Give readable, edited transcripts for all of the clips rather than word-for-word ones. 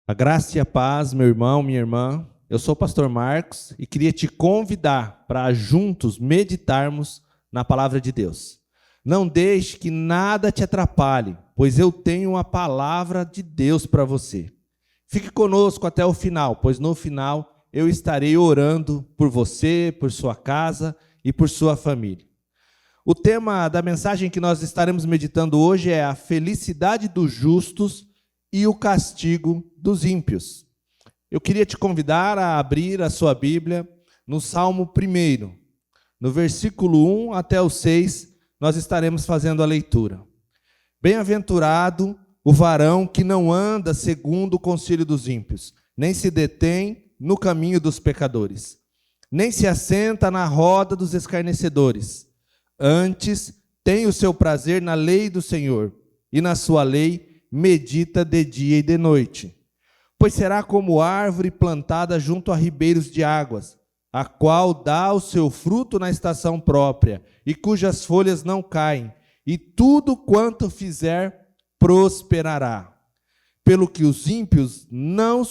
A graça e a paz, meu irmão, minha irmã. Eu sou o pastor Marcos e queria te convidar para juntos meditarmos na palavra de Deus. Não deixe que nada te atrapalhe, pois eu tenho a palavra de Deus para você. Fique conosco até o final, pois no final eu estarei orando por você, por sua casa e por sua família. O tema da mensagem que nós estaremos meditando hoje é a felicidade dos justos e o castigo dos ímpios. Eu queria te convidar a abrir a sua Bíblia no Salmo 1, no versículo 1 até o 6, nós estaremos fazendo a leitura. Bem-aventurado o varão que não anda segundo o conselho dos ímpios, nem se detém no caminho dos pecadores, nem se assenta na roda dos escarnecedores. Antes tem o seu prazer na lei do Senhor, e na sua lei medita de dia e de noite. Pois será como árvore plantada junto a ribeiros de águas, a qual dá o seu fruto na estação própria, e cujas folhas não caem, e tudo quanto fizer prosperará. Pelo que os ímpios não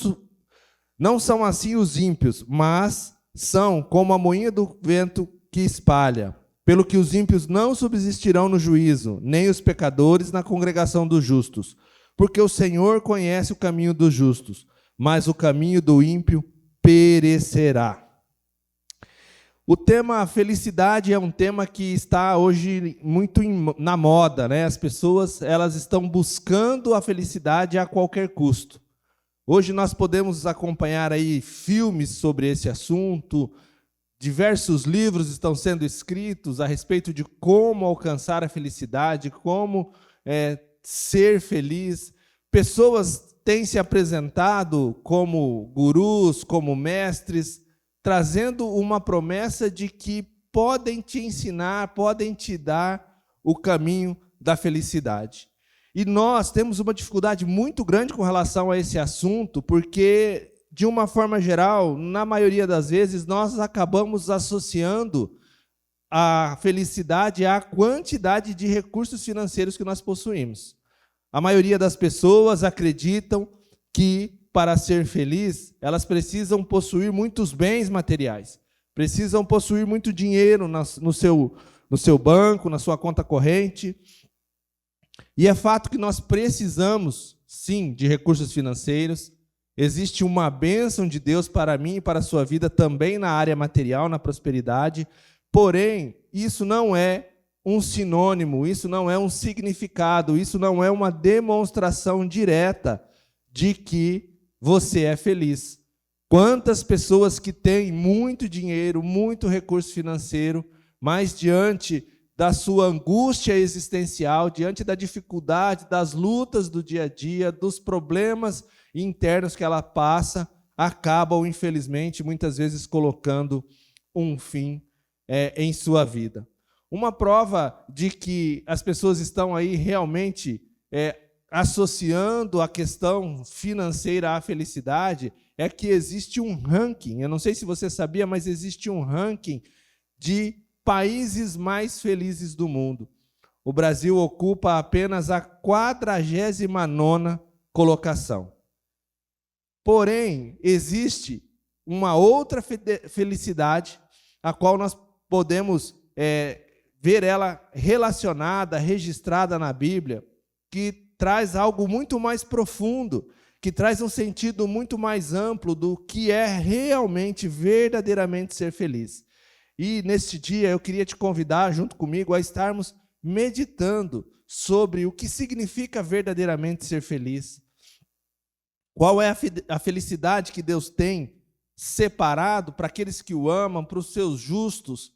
são assim os ímpios, mas são como a moinha do vento que espalha. Pelo que os ímpios não subsistirão no juízo, nem os pecadores na congregação dos justos. Porque o Senhor conhece o caminho dos justos, mas o caminho do ímpio perecerá. O tema felicidade é um tema que está hoje muito na moda, né? As pessoas elas estão buscando a felicidade a qualquer custo. Hoje nós podemos acompanhar aí filmes sobre esse assunto. Diversos livros estão sendo escritos a respeito de como alcançar a felicidade, como ser feliz. Pessoas têm se apresentado como gurus, como mestres, trazendo uma promessa de que podem te ensinar, podem te dar o caminho da felicidade. E nós temos uma dificuldade muito grande com relação a esse assunto, porque, de uma forma geral, na maioria das vezes, nós acabamos associando a felicidade à quantidade de recursos financeiros que nós possuímos. A maioria das pessoas acreditam que, para ser feliz, elas precisam possuir muitos bens materiais, precisam possuir muito dinheiro no seu banco, na sua conta corrente. E é fato que nós precisamos, sim, de recursos financeiros. Existe uma bênção de Deus para mim e para a sua vida também na área material, na prosperidade. Porém, isso não é um sinônimo, isso não é um significado, isso não é uma demonstração direta de que você é feliz. Quantas pessoas que têm muito dinheiro, muito recurso financeiro, mas diante da sua angústia existencial, diante da dificuldade, das lutas do dia a dia, dos problemas internos que ela passa, acabam, infelizmente, muitas vezes colocando um fim em sua vida. Uma prova de que as pessoas estão aí realmente associando a questão financeira à felicidade é que existe um ranking, eu não sei se você sabia, mas existe um ranking de países mais felizes do mundo. O Brasil ocupa apenas a 49ª colocação. Porém, existe uma outra felicidade, a qual nós podemos ver ela relacionada, registrada na Bíblia, que traz algo muito mais profundo, que traz um sentido muito mais amplo do que é realmente, verdadeiramente ser feliz. E neste dia eu queria te convidar, junto comigo, a estarmos meditando sobre o que significa verdadeiramente ser feliz. Qual é a felicidade que Deus tem separado para aqueles que o amam, para os seus justos,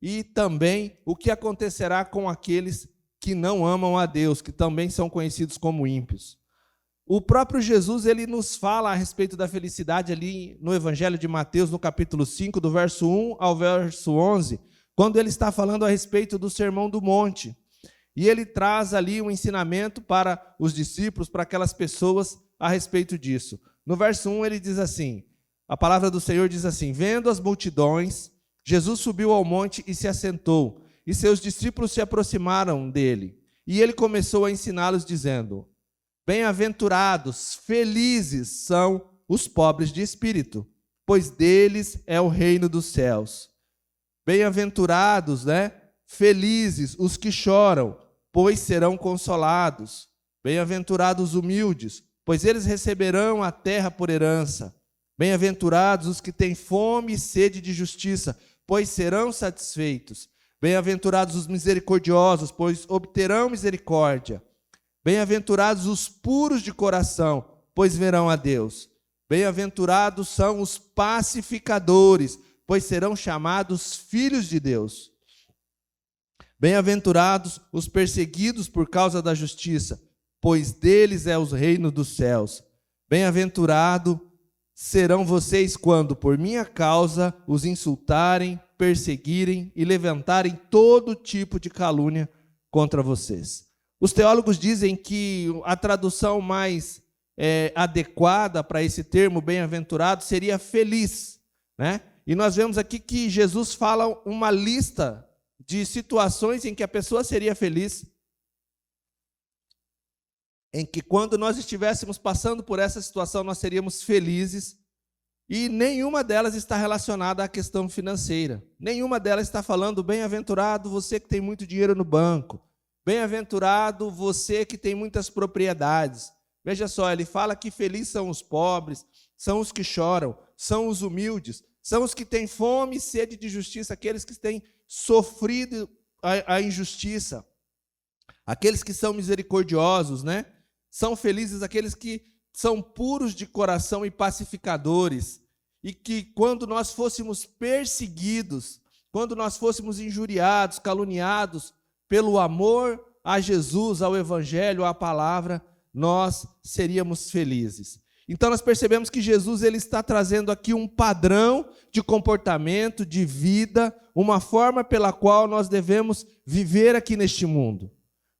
e também o que acontecerá com aqueles que não amam a Deus, que também são conhecidos como ímpios. O próprio Jesus ele nos fala a respeito da felicidade ali no Evangelho de Mateus, no capítulo 5, do verso 1 ao verso 11, quando ele está falando a respeito do Sermão do Monte. E ele traz ali um ensinamento para os discípulos, para aquelas pessoas a respeito disso. No verso 1 ele diz assim, a palavra do Senhor diz assim: vendo as multidões, Jesus subiu ao monte e se assentou, e seus discípulos se aproximaram dele. E ele começou a ensiná-los, dizendo: Bem-aventurados, felizes são os pobres de espírito, pois deles é o reino dos céus. Bem-aventurados, felizes os que choram, pois serão consolados. Bem-aventurados os humildes, pois eles receberão a terra por herança. Bem-aventurados os que têm fome e sede de justiça, pois serão satisfeitos. Bem-aventurados os misericordiosos, pois obterão misericórdia. Bem-aventurados os puros de coração, pois verão a Deus. Bem-aventurados são os pacificadores, pois serão chamados filhos de Deus. Bem-aventurados os perseguidos por causa da justiça, pois deles é o reino dos céus. Bem-aventurado serão vocês quando, por minha causa, os insultarem, perseguirem e levantarem todo tipo de calúnia contra vocês. Os teólogos dizem que a tradução mais adequada para esse termo, bem-aventurado, seria feliz, E nós vemos aqui que Jesus fala uma lista de situações em que a pessoa seria feliz, em que quando nós estivéssemos passando por essa situação, nós seríamos felizes, e nenhuma delas está relacionada à questão financeira. Nenhuma delas está falando, bem-aventurado você que tem muito dinheiro no banco, bem-aventurado você que tem muitas propriedades. Veja só, ele fala que felizes são os pobres, são os que choram, são os humildes, são os que têm fome e sede de justiça, aqueles que têm sofrido a injustiça, aqueles que são misericordiosos, São felizes aqueles que são puros de coração e pacificadores, e que quando nós fôssemos perseguidos, quando nós fôssemos injuriados, caluniados, pelo amor a Jesus, ao Evangelho, à palavra, nós seríamos felizes. Então nós percebemos que Jesus ele está trazendo aqui um padrão de comportamento, de vida, uma forma pela qual nós devemos viver aqui neste mundo.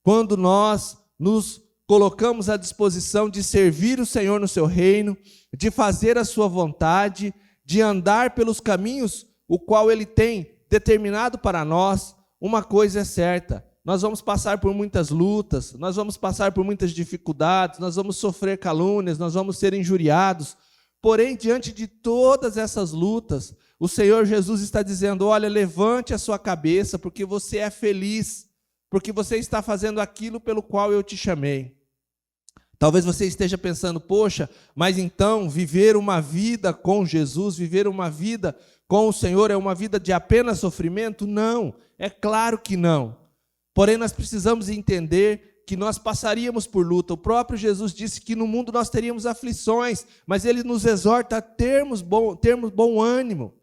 Quando nós nos colocamos à disposição de servir o Senhor no seu reino, de fazer a sua vontade, de andar pelos caminhos o qual Ele tem determinado para nós, uma coisa é certa: nós vamos passar por muitas lutas, nós vamos passar por muitas dificuldades, nós vamos sofrer calúnias, nós vamos ser injuriados. Porém, diante de todas essas lutas, o Senhor Jesus está dizendo: olha, levante a sua cabeça, porque você é feliz, porque você está fazendo aquilo pelo qual eu te chamei. Talvez você esteja pensando, poxa, mas então viver uma vida com Jesus, viver uma vida com o Senhor é uma vida de apenas sofrimento? Não, é claro que não. Porém, nós precisamos entender que nós passaríamos por luta. O próprio Jesus disse que no mundo nós teríamos aflições, mas Ele nos exorta a termos bom ânimo,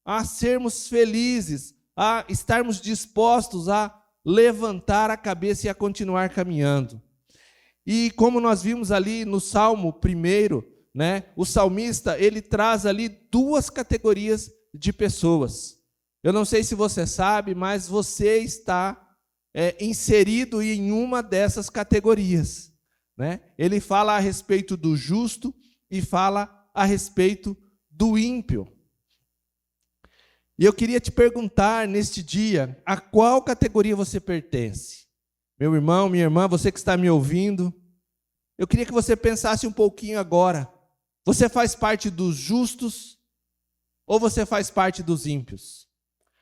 a sermos felizes, a estarmos dispostos a levantar a cabeça e a continuar caminhando. E como nós vimos ali no Salmo 1, o salmista, ele traz ali duas categorias de pessoas. Eu não sei se você sabe, mas você está inserido em uma dessas categorias. Ele fala a respeito do justo e fala a respeito do ímpio. E eu queria te perguntar neste dia, a qual categoria você pertence? Meu irmão, minha irmã, você que está me ouvindo, eu queria que você pensasse um pouquinho agora. Você faz parte dos justos ou você faz parte dos ímpios?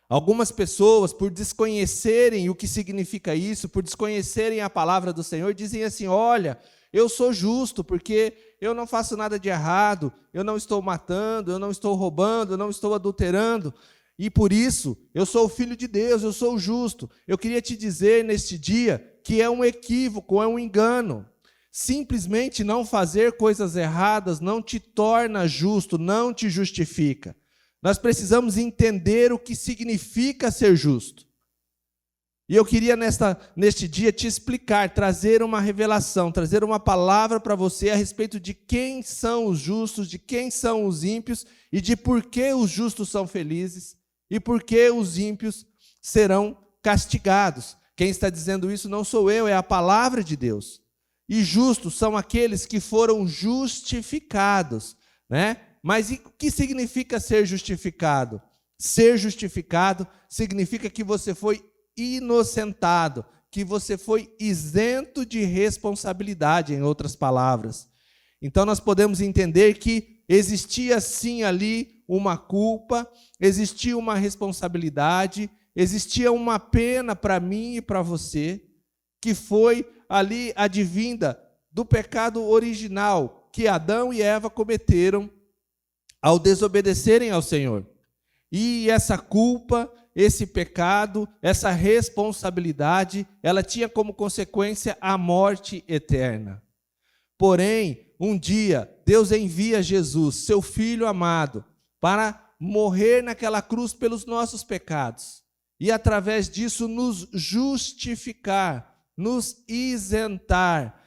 Algumas pessoas, por desconhecerem o que significa isso, por desconhecerem a palavra do Senhor, dizem assim: olha, eu sou justo porque eu não faço nada de errado, eu não estou matando, eu não estou roubando, eu não estou adulterando, e por isso eu sou o filho de Deus, eu sou o justo. Eu queria te dizer neste dia que é um equívoco, é um engano. Simplesmente não fazer coisas erradas não te torna justo, não te justifica. Nós precisamos entender o que significa ser justo. E eu queria neste dia te explicar, trazer uma revelação, trazer uma palavra para você a respeito de quem são os justos, de quem são os ímpios e de por que os justos são felizes e por que os ímpios serão castigados. Quem está dizendo isso não sou eu, é a palavra de Deus. E justos são aqueles que foram justificados, Mas o que significa ser justificado? Ser justificado significa que você foi inocentado, que você foi isento de responsabilidade, em outras palavras. Então nós podemos entender que existia sim ali uma culpa, existia uma responsabilidade, existia uma pena para mim e para você, que foi ali advinda do pecado original que Adão e Eva cometeram ao desobedecerem ao Senhor. E essa culpa, esse pecado, essa responsabilidade, ela tinha como consequência a morte eterna. Porém, um dia, Deus envia Jesus, seu Filho amado, para morrer naquela cruz pelos nossos pecados. E através disso nos justificar, nos isentar,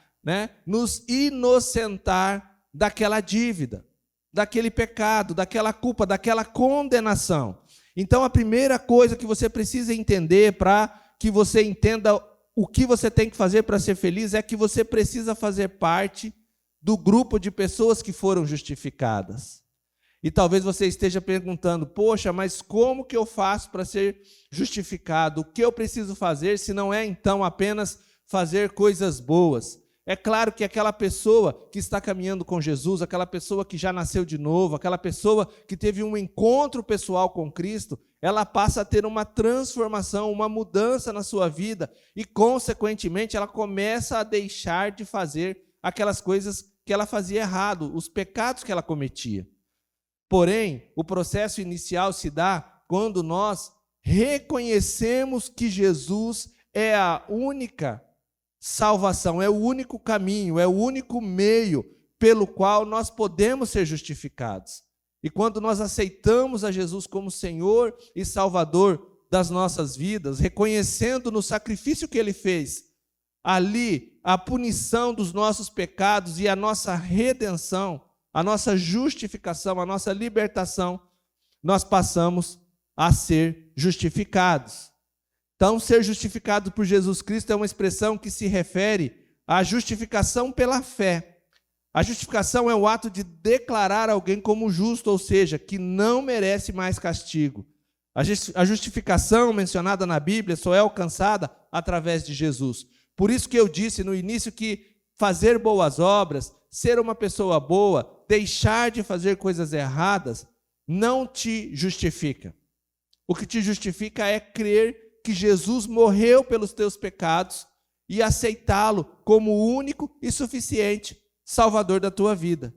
nos inocentar daquela dívida, daquele pecado, daquela culpa, daquela condenação. Então, a primeira coisa que você precisa entender para que você entenda o que você tem que fazer para ser feliz é que você precisa fazer parte do grupo de pessoas que foram justificadas. E talvez você esteja perguntando, poxa, mas como que eu faço para ser justificado? O que eu preciso fazer se não é então apenas fazer coisas boas? É claro que aquela pessoa que está caminhando com Jesus, aquela pessoa que já nasceu de novo, aquela pessoa que teve um encontro pessoal com Cristo, ela passa a ter uma transformação, uma mudança na sua vida e, consequentemente, ela começa a deixar de fazer aquelas coisas que ela fazia errado, os pecados que ela cometia. Porém, o processo inicial se dá quando nós reconhecemos que Jesus é a única salvação, é o único caminho, é o único meio pelo qual nós podemos ser justificados. E quando nós aceitamos a Jesus como Senhor e Salvador das nossas vidas, reconhecendo no sacrifício que Ele fez, ali a punição dos nossos pecados e a nossa redenção, a nossa justificação, a nossa libertação, nós passamos a ser justificados. Então, ser justificado por Jesus Cristo é uma expressão que se refere à justificação pela fé. A justificação é o ato de declarar alguém como justo, ou seja, que não merece mais castigo. A justificação mencionada na Bíblia só é alcançada através de Jesus. Por isso que eu disse no início que fazer boas obras, ser uma pessoa boa, deixar de fazer coisas erradas, não te justifica. O que te justifica é crer que Jesus morreu pelos teus pecados e aceitá-lo como o único e suficiente Salvador da tua vida.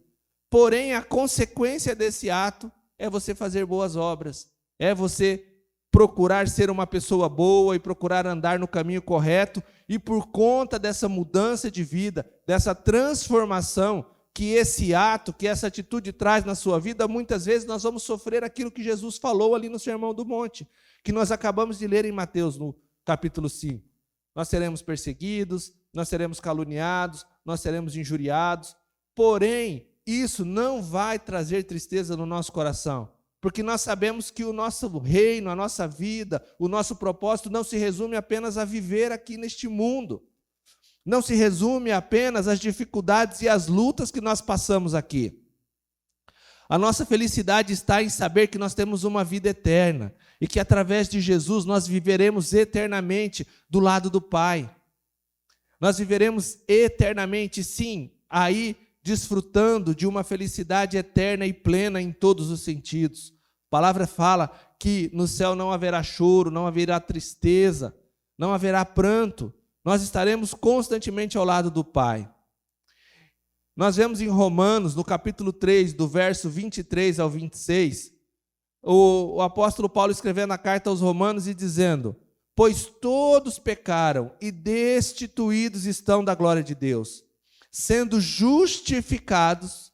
Porém, a consequência desse ato é você fazer boas obras, é você procurar ser uma pessoa boa e procurar andar no caminho correto, e por conta dessa mudança de vida, dessa transformação que esse ato, que essa atitude traz na sua vida, muitas vezes nós vamos sofrer aquilo que Jesus falou ali no Sermão do Monte, que nós acabamos de ler em Mateus, no capítulo 5. Nós seremos perseguidos, nós seremos caluniados, nós seremos injuriados, porém, isso não vai trazer tristeza no nosso coração, porque nós sabemos que o nosso reino, a nossa vida, o nosso propósito não se resume apenas a viver aqui neste mundo, não se resume apenas às dificuldades e às lutas que nós passamos aqui. A nossa felicidade está em saber que nós temos uma vida eterna e que através de Jesus nós viveremos eternamente do lado do Pai. Nós viveremos eternamente, sim, aí desfrutando de uma felicidade eterna e plena em todos os sentidos. A palavra fala que no céu não haverá choro, não haverá tristeza, não haverá pranto. Nós estaremos constantemente ao lado do Pai. Nós vemos em Romanos, no capítulo 3, do verso 23 ao 26, o apóstolo Paulo escrevendo a carta aos Romanos e dizendo: pois todos pecaram e destituídos estão da glória de Deus, sendo justificados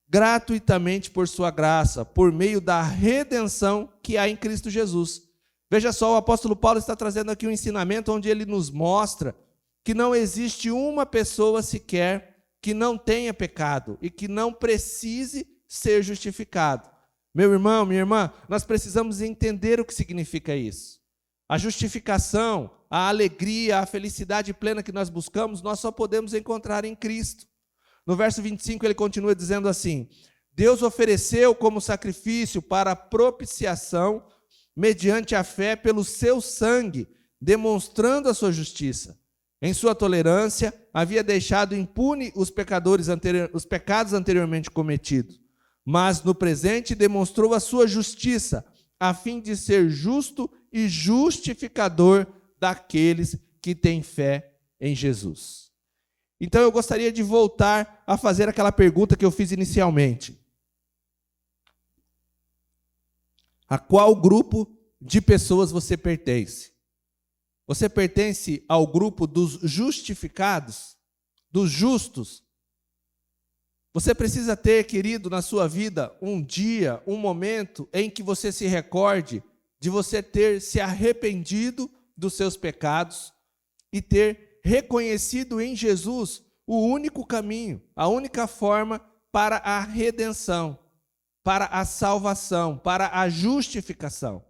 gratuitamente por sua graça, por meio da redenção que há em Cristo Jesus. Veja só, o apóstolo Paulo está trazendo aqui um ensinamento onde ele nos mostra que não existe uma pessoa sequer que não tenha pecado e que não precise ser justificado. Meu irmão, minha irmã, nós precisamos entender o que significa isso. A justificação, a alegria, a felicidade plena que nós buscamos, nós só podemos encontrar em Cristo. No verso 25 ele continua dizendo assim: Deus ofereceu como sacrifício para propiciação, mediante a fé pelo seu sangue, demonstrando a sua justiça. Em sua tolerância, havia deixado impune os pecados anteriormente cometidos, mas no presente demonstrou a sua justiça, a fim de ser justo e justificador daqueles que têm fé em Jesus. Então eu gostaria de voltar a fazer aquela pergunta que eu fiz inicialmente. A qual grupo de pessoas você pertence? Você pertence ao grupo dos justificados, dos justos? Você precisa ter, querido, na sua vida, um dia, um momento em que você se recorde de você ter se arrependido dos seus pecados e ter reconhecido em Jesus o único caminho, a única forma para a redenção, para a salvação, para a justificação.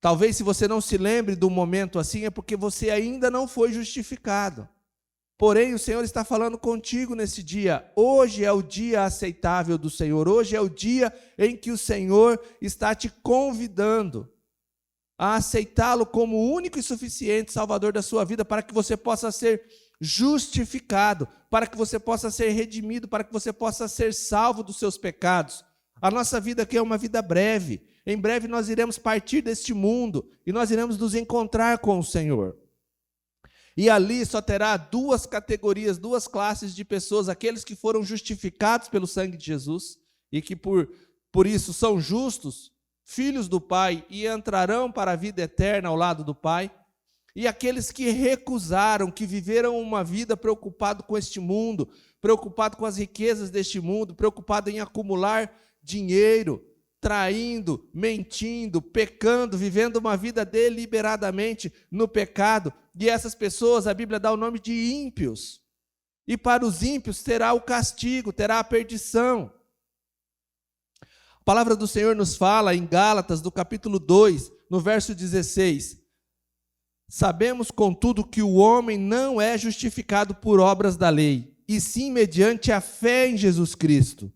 Talvez se você não se lembre do momento assim, é porque você ainda não foi justificado. Porém, o Senhor está falando contigo nesse dia. Hoje é o dia aceitável do Senhor. Hoje é o dia em que o Senhor está te convidando a aceitá-lo como o único e suficiente Salvador da sua vida, para que você possa ser justificado, para que você possa ser redimido, para que você possa ser salvo dos seus pecados. A nossa vida aqui é uma vida breve. Em breve nós iremos partir deste mundo e nós iremos nos encontrar com o Senhor. E ali só terá duas categorias, duas classes de pessoas: aqueles que foram justificados pelo sangue de Jesus e que por isso são justos, filhos do Pai, e entrarão para a vida eterna ao lado do Pai, e aqueles que recusaram, que viveram uma vida preocupado com este mundo, preocupado com as riquezas deste mundo, preocupado em acumular dinheiro, traindo, mentindo, pecando, vivendo uma vida deliberadamente no pecado. E essas pessoas, a Bíblia dá o nome de ímpios. E para os ímpios terá o castigo, terá a perdição. A palavra do Senhor nos fala em Gálatas, do capítulo 2, no verso 16. Sabemos, contudo, que o homem não é justificado por obras da lei, e sim mediante a fé em Jesus Cristo.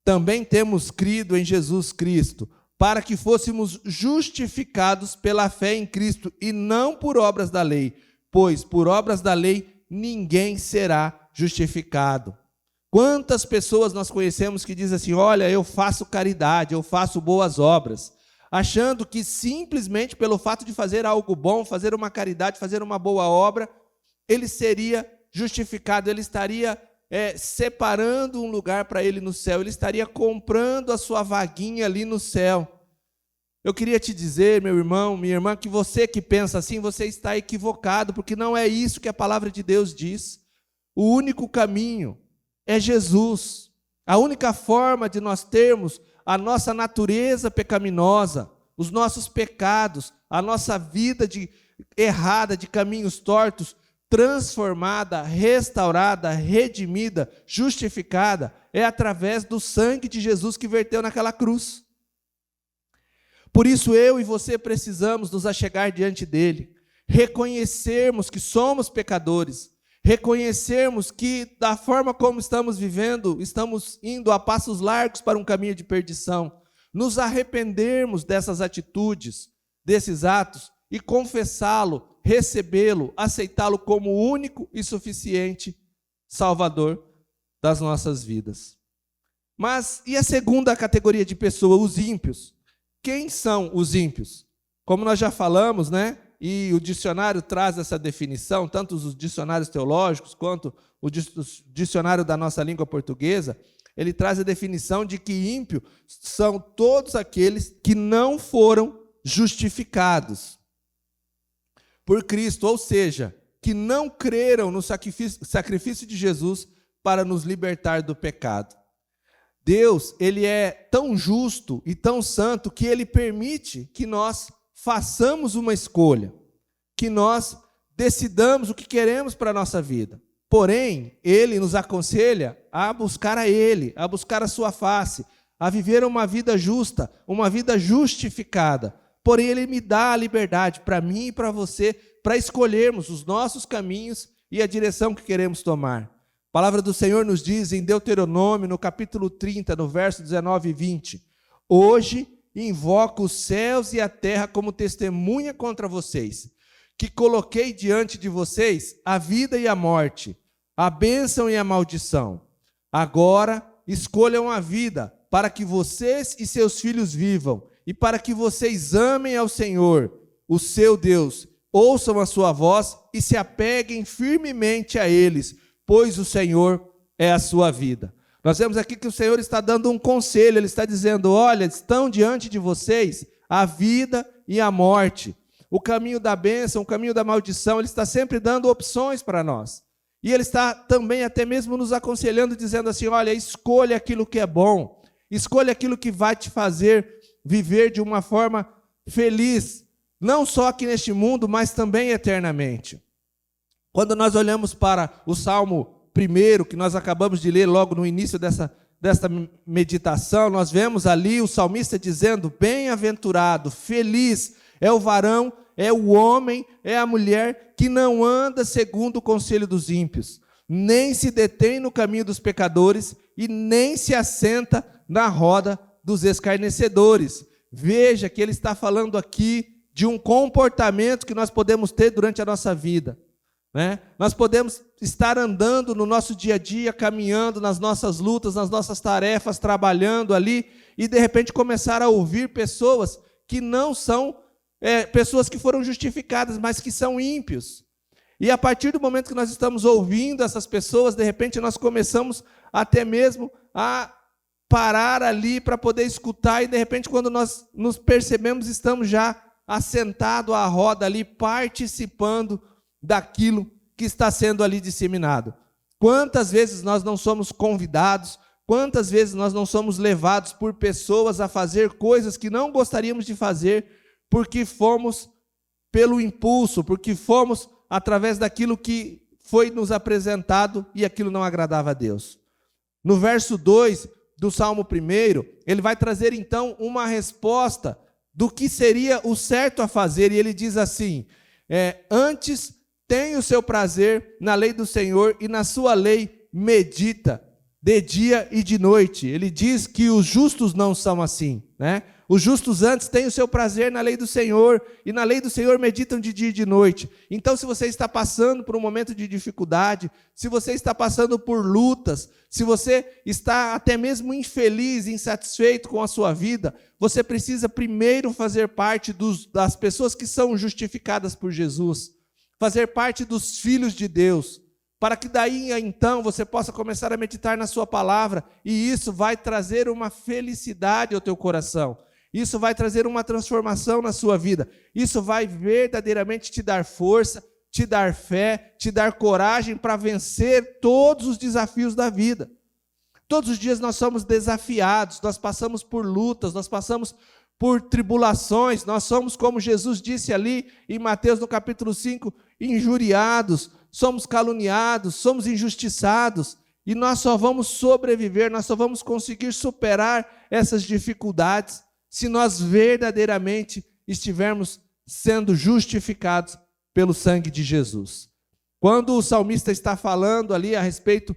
Também temos crido em Jesus Cristo, para que fôssemos justificados pela fé em Cristo e não por obras da lei, pois por obras da lei ninguém será justificado. Quantas pessoas nós conhecemos que dizem assim: olha, eu faço caridade, eu faço boas obras, achando que simplesmente pelo fato de fazer algo bom, fazer uma caridade, fazer uma boa obra, ele seria justificado, ele estaria separando um lugar para ele no céu, ele estaria comprando a sua vaguinha ali no céu. Eu queria te dizer, meu irmão, minha irmã, que você que pensa assim, você está equivocado, porque não é isso que a palavra de Deus diz. O único caminho é Jesus. A única forma de nós termos a nossa natureza pecaminosa, os nossos pecados, a nossa vida errada, de caminhos tortos, transformada, restaurada, redimida, justificada, é através do sangue de Jesus que verteu naquela cruz. Por isso eu e você precisamos nos achegar diante dele, reconhecermos que somos pecadores, reconhecermos que da forma como estamos vivendo, estamos indo a passos largos para um caminho de perdição, nos arrependermos dessas atitudes, desses atos, e confessá-lo, recebê-lo, aceitá-lo como o único e suficiente Salvador das nossas vidas. Mas e a segunda categoria de pessoa, os ímpios? Quem são os ímpios? Como nós já falamos, né? E o dicionário traz essa definição, tanto os dicionários teológicos quanto o dicionário da nossa língua portuguesa, ele traz a definição de que ímpio são todos aqueles que não foram justificados por Cristo, ou seja, que não creram no sacrifício de Jesus para nos libertar do pecado. Deus, ele é tão justo e tão santo que ele permite que nós façamos uma escolha, que nós decidamos o que queremos para a nossa vida. Porém, ele nos aconselha a buscar a ele, a buscar a sua face, a viver uma vida justa, uma vida justificada. Porém, ele me dá a liberdade para mim e para você, para escolhermos os nossos caminhos e a direção que queremos tomar. A palavra do Senhor nos diz em Deuteronômio, no capítulo 30, no verso 19 e 20: hoje invoco os céus e a terra como testemunha contra vocês, que coloquei diante de vocês a vida e a morte, a bênção e a maldição. Agora escolham a vida, para que vocês e seus filhos vivam, e para que vocês amem ao Senhor, o seu Deus, ouçam a sua voz e se apeguem firmemente a eles, pois o Senhor é a sua vida. Nós vemos aqui que o Senhor está dando um conselho, Ele está dizendo, olha, estão diante de vocês a vida e a morte, o caminho da bênção, o caminho da maldição, Ele está sempre dando opções para nós. E Ele está também até mesmo nos aconselhando, dizendo assim, olha, escolha aquilo que é bom, escolha aquilo que vai te fazer viver de uma forma feliz, não só aqui neste mundo, mas também eternamente. Quando nós olhamos para o Salmo 1, que nós acabamos de ler logo no início desta meditação, nós vemos ali o salmista dizendo, bem-aventurado, feliz é o varão, é o homem, é a mulher que não anda segundo o conselho dos ímpios, nem se detém no caminho dos pecadores e nem se assenta na roda dos escarnecedores. Veja que ele está falando aqui de um comportamento que nós podemos ter durante a nossa vida, né? Nós podemos estar andando no nosso dia a dia, caminhando nas nossas lutas, nas nossas tarefas, trabalhando ali, e de repente começar a ouvir pessoas que não são pessoas que foram justificadas, mas que são ímpios. E a partir do momento que nós estamos ouvindo essas pessoas, de repente nós começamos até mesmo a parar ali para poder escutar, e de repente quando nós nos percebemos, estamos já assentados à roda ali, participando daquilo que está sendo ali disseminado. Quantas vezes nós não somos convidados, quantas vezes nós não somos levados por pessoas a fazer coisas que não gostaríamos de fazer, porque fomos pelo impulso, porque fomos através daquilo que foi nos apresentado e aquilo não agradava a Deus. No verso 2 do Salmo 1, ele vai trazer então uma resposta do que seria o certo a fazer, e ele diz assim, antes tem o seu prazer na lei do Senhor e na sua lei medita de dia e de noite. Ele diz que os justos não são assim, né? Os justos antes têm o seu prazer na lei do Senhor, e na lei do Senhor meditam de dia e de noite. Então, se você está passando por um momento de dificuldade, se você está passando por lutas, se você está até mesmo infeliz, insatisfeito com a sua vida, você precisa primeiro fazer parte das pessoas que são justificadas por Jesus, fazer parte dos filhos de Deus, para que daí então você possa começar a meditar na sua palavra, e isso vai trazer uma felicidade ao teu coração. Isso vai trazer uma transformação na sua vida. Isso vai verdadeiramente te dar força, te dar fé, te dar coragem para vencer todos os desafios da vida. Todos os dias nós somos desafiados, nós passamos por lutas, nós passamos por tribulações, nós somos, como Jesus disse ali em Mateus no capítulo 5, injuriados, somos caluniados, somos injustiçados, e nós só vamos sobreviver, nós só vamos conseguir superar essas dificuldades se nós verdadeiramente estivermos sendo justificados pelo sangue de Jesus. Quando o salmista está falando ali a respeito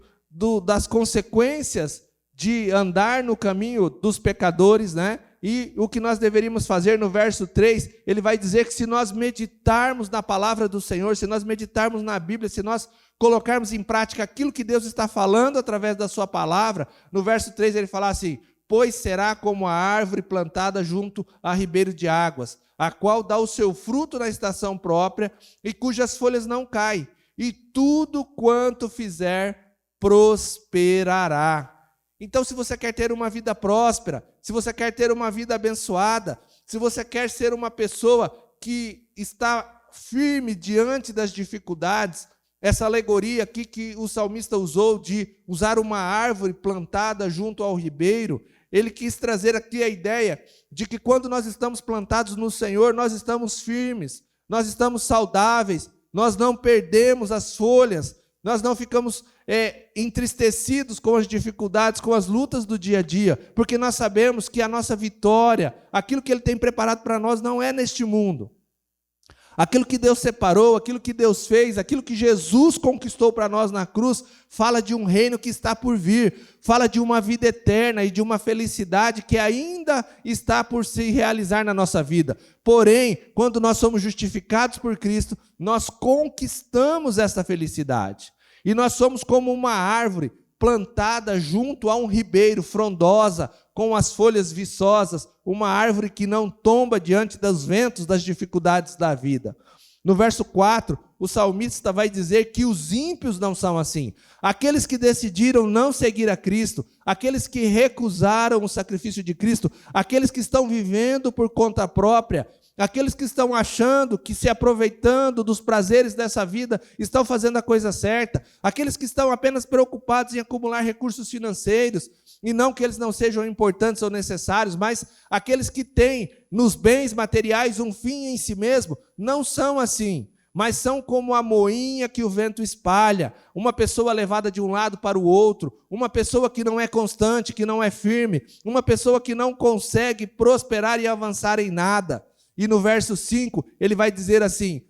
das consequências de andar no caminho dos pecadores, né? E o que nós deveríamos fazer no verso 3, ele vai dizer que se nós meditarmos na palavra do Senhor, se nós meditarmos na Bíblia, se nós colocarmos em prática aquilo que Deus está falando através da sua palavra, no verso 3 ele fala assim, pois será como a árvore plantada junto a ribeiro de águas, a qual dá o seu fruto na estação própria e cujas folhas não caem, e tudo quanto fizer prosperará. Então, se você quer ter uma vida próspera, se você quer ter uma vida abençoada, se você quer ser uma pessoa que está firme diante das dificuldades, essa alegoria aqui que o salmista usou de usar uma árvore plantada junto ao ribeiro, ele quis trazer aqui a ideia de que quando nós estamos plantados no Senhor, nós estamos firmes, nós estamos saudáveis, nós não perdemos as folhas, nós não ficamos entristecidos com as dificuldades, com as lutas do dia a dia, porque nós sabemos que a nossa vitória, aquilo que Ele tem preparado para nós, não é neste mundo. Aquilo que Deus separou, aquilo que Deus fez, aquilo que Jesus conquistou para nós na cruz, fala de um reino que está por vir, fala de uma vida eterna e de uma felicidade que ainda está por se realizar na nossa vida. Porém, quando nós somos justificados por Cristo, nós conquistamos essa felicidade. E nós somos como uma árvore plantada junto a um ribeiro, frondosa, com as folhas viçosas, uma árvore que não tomba diante dos ventos, das dificuldades da vida. No verso 4, o salmista vai dizer que os ímpios não são assim. Aqueles que decidiram não seguir a Cristo, aqueles que recusaram o sacrifício de Cristo, aqueles que estão vivendo por conta própria, aqueles que estão achando que, se aproveitando dos prazeres dessa vida, estão fazendo a coisa certa, aqueles que estão apenas preocupados em acumular recursos financeiros, e não que eles não sejam importantes ou necessários, mas aqueles que têm nos bens materiais um fim em si mesmo, não são assim, mas são como a moinha que o vento espalha, uma pessoa levada de um lado para o outro, uma pessoa que não é constante, que não é firme, uma pessoa que não consegue prosperar e avançar em nada. E no verso 5, ele vai dizer assim: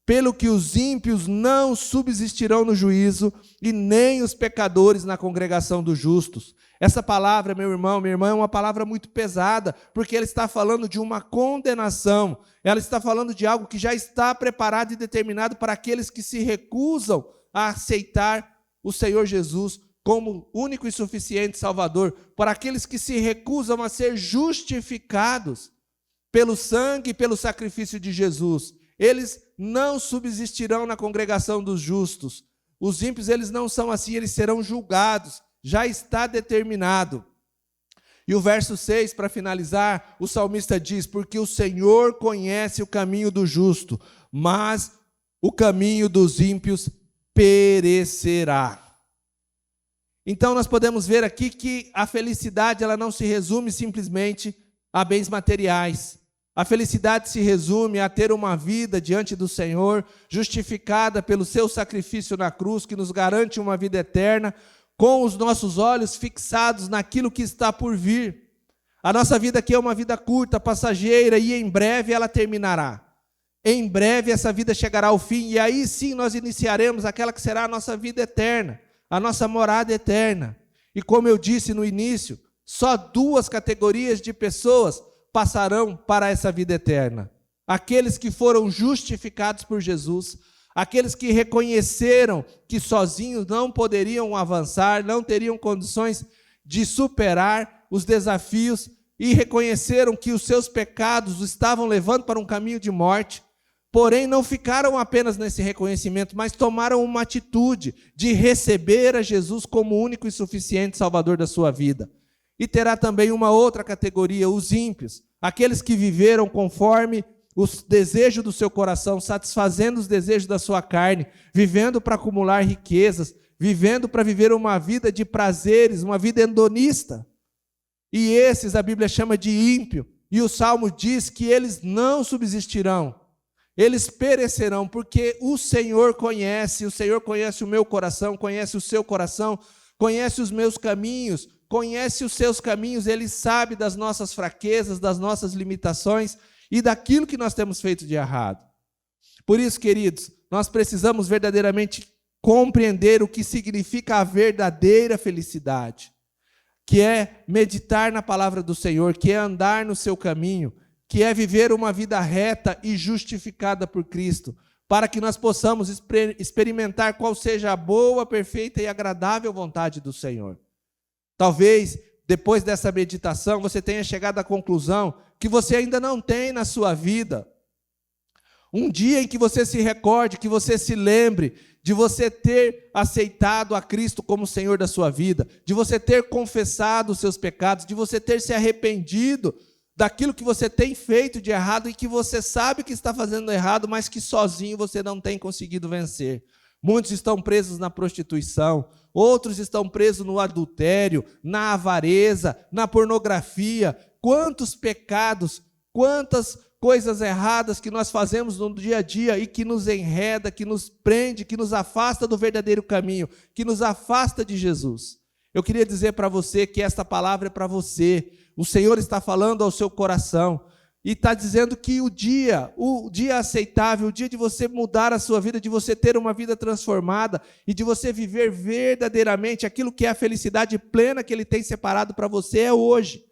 pelo que os ímpios não subsistirão no juízo, e nem os pecadores na congregação dos justos. Essa palavra, meu irmão, minha irmã, é uma palavra muito pesada, porque ela está falando de uma condenação, ela está falando de algo que já está preparado e determinado para aqueles que se recusam a aceitar o Senhor Jesus como único e suficiente Salvador, para aqueles que se recusam a ser justificados pelo sangue e pelo sacrifício de Jesus. Eles não subsistirão na congregação dos justos. Os ímpios, eles não são assim, eles serão julgados. Já está determinado. E o verso 6, para finalizar, o salmista diz: porque o Senhor conhece o caminho do justo, mas o caminho dos ímpios perecerá. Então nós podemos ver aqui que a felicidade, ela não se resume simplesmente a bens materiais. A felicidade se resume a ter uma vida diante do Senhor, justificada pelo seu sacrifício na cruz, que nos garante uma vida eterna, com os nossos olhos fixados naquilo que está por vir. A nossa vida aqui é uma vida curta, passageira, e em breve ela terminará. Em breve essa vida chegará ao fim, e aí sim nós iniciaremos aquela que será a nossa vida eterna, a nossa morada eterna. E como eu disse no início, só duas categorias de pessoas passarão para essa vida eterna: aqueles que foram justificados por Jesus, aqueles que reconheceram que sozinhos não poderiam avançar, não teriam condições de superar os desafios, e reconheceram que os seus pecados os estavam levando para um caminho de morte, porém não ficaram apenas nesse reconhecimento, mas tomaram uma atitude de receber a Jesus como único e suficiente Salvador da sua vida. E terá também uma outra categoria, os ímpios, aqueles que viveram conforme os desejos do seu coração, satisfazendo os desejos da sua carne, vivendo para acumular riquezas, vivendo para viver uma vida de prazeres, uma vida hedonista. E esses a Bíblia chama de ímpio, e o Salmo diz que eles não subsistirão, eles perecerão, porque o Senhor conhece o meu coração, conhece o seu coração, conhece os meus caminhos, conhece os seus caminhos, Ele sabe das nossas fraquezas, das nossas limitações e daquilo que nós temos feito de errado. Por isso, queridos, nós precisamos verdadeiramente compreender o que significa a verdadeira felicidade, que é meditar na palavra do Senhor, que é andar no seu caminho, que é viver uma vida reta e justificada por Cristo, para que nós possamos experimentar qual seja a boa, perfeita e agradável vontade do Senhor. Talvez, depois dessa meditação, você tenha chegado à conclusão que você ainda não tem na sua vida um dia em que você se recorde, que você se lembre de você ter aceitado a Cristo como Senhor da sua vida, de você ter confessado os seus pecados, de você ter se arrependido daquilo que você tem feito de errado e que você sabe que está fazendo errado, mas que sozinho você não tem conseguido vencer. Muitos estão presos na prostituição, outros estão presos no adultério, na avareza, na pornografia. Quantos pecados, quantas coisas erradas que nós fazemos no dia a dia e que nos enreda, que nos prende, que nos afasta do verdadeiro caminho, que nos afasta de Jesus. Eu queria dizer para você que esta palavra é para você. O Senhor está falando ao seu coração. e está dizendo que o dia aceitável, o dia de você mudar a sua vida, de você ter uma vida transformada e de você viver verdadeiramente aquilo que é a felicidade plena que Ele tem separado para você é hoje.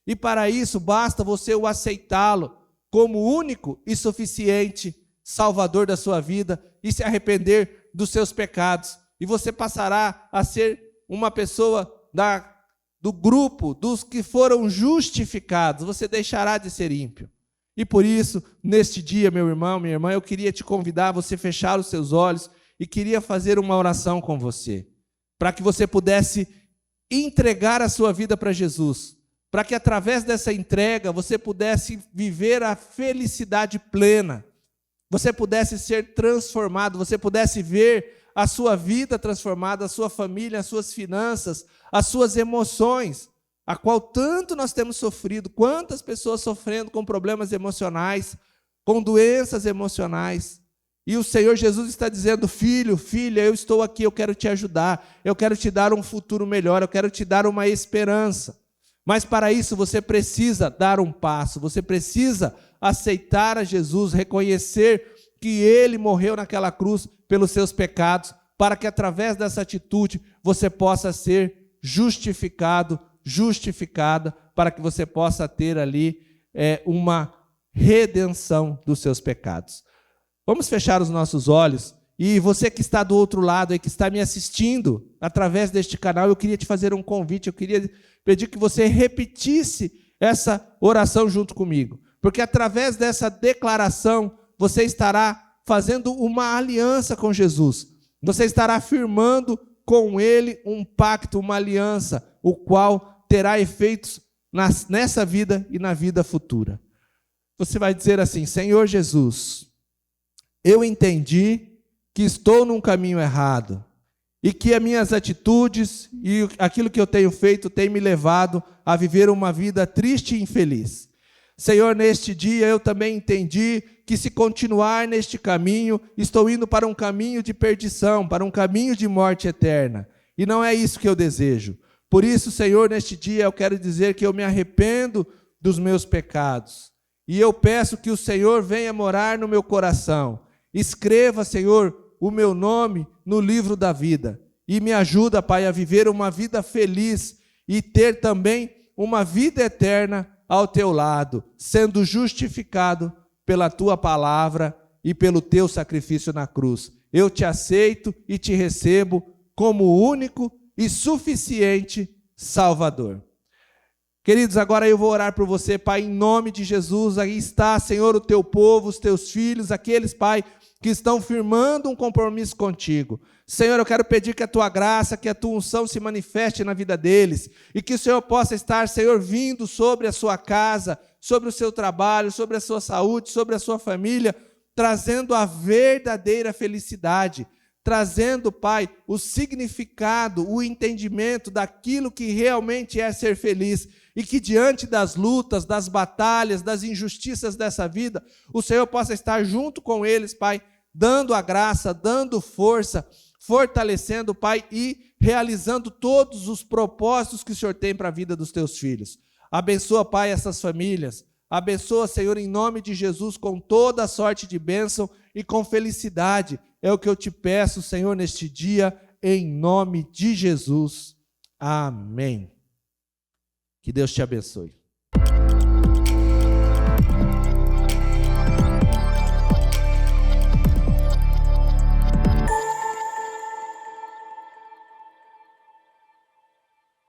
E para isso basta você o aceitá-lo como único e suficiente Salvador da sua vida e se arrepender dos seus pecados. E você passará a ser uma pessoa do grupo dos que foram justificados. Você deixará de ser ímpio. E por isso, neste dia, meu irmão, minha irmã, eu queria te convidar a você fechar os seus olhos e queria fazer uma oração com você, para que você pudesse entregar a sua vida para Jesus, para que através dessa entrega você pudesse viver a felicidade plena, você pudesse ser transformado, você pudesse ver a sua vida transformada, a sua família, as suas finanças, as suas emoções, a qual tanto nós temos sofrido, quantas pessoas sofrendo com problemas emocionais, com doenças emocionais. E o Senhor Jesus está dizendo: filho, filha, eu estou aqui, eu quero te ajudar, eu quero te dar um futuro melhor, eu quero te dar uma esperança. Mas para isso você precisa dar um passo, você precisa aceitar a Jesus, reconhecer que Ele morreu naquela cruz pelos seus pecados, para que através dessa atitude você possa ser justificado, justificada, para que você possa ter ali uma redenção dos seus pecados. Vamos fechar os nossos olhos, e você que está do outro lado e que está me assistindo através deste canal, eu queria te fazer um convite, eu queria pedir que você repetisse essa oração junto comigo, porque através dessa declaração você estará fazendo uma aliança com Jesus, você estará firmando com Ele um pacto, uma aliança, o qual terá efeitos nessa vida e na vida futura. Você vai dizer assim: Senhor Jesus, eu entendi que estou num caminho errado e que as minhas atitudes e aquilo que eu tenho feito tem me levado a viver uma vida triste e infeliz. Senhor, neste dia eu também entendi que se continuar neste caminho, estou indo para um caminho de perdição, para um caminho de morte eterna. E não é isso que eu desejo. Por isso, Senhor, neste dia eu quero dizer que eu me arrependo dos meus pecados. E eu peço que o Senhor venha morar no meu coração. Escreva, Senhor, o meu nome no livro da vida. E me ajuda, Pai, a viver uma vida feliz e ter também uma vida eterna ao teu lado, sendo justificado pela tua palavra e pelo teu sacrifício na cruz. Eu te aceito e te recebo como único e suficiente Salvador. Queridos, agora eu vou orar por você, Pai, em nome de Jesus. Aí está, Senhor, o teu povo, os teus filhos, aqueles, Pai, que estão firmando um compromisso contigo. Senhor, eu quero pedir que a tua graça, que a tua unção se manifeste na vida deles, e que o Senhor possa estar, Senhor, vindo sobre a sua casa, sobre o seu trabalho, sobre a sua saúde, sobre a sua família, trazendo a verdadeira felicidade, trazendo, Pai, o significado, o entendimento daquilo que realmente é ser feliz, e que diante das lutas, das batalhas, das injustiças dessa vida, o Senhor possa estar junto com eles, Pai, dando a graça, dando força, fortalecendo, Pai, e realizando todos os propósitos que o Senhor tem para a vida dos teus filhos. Abençoa, Pai, essas famílias. Abençoa, Senhor, em nome de Jesus, com toda a sorte de bênção e com felicidade. É o que eu te peço, Senhor, neste dia, em nome de Jesus. Amém. Que Deus te abençoe.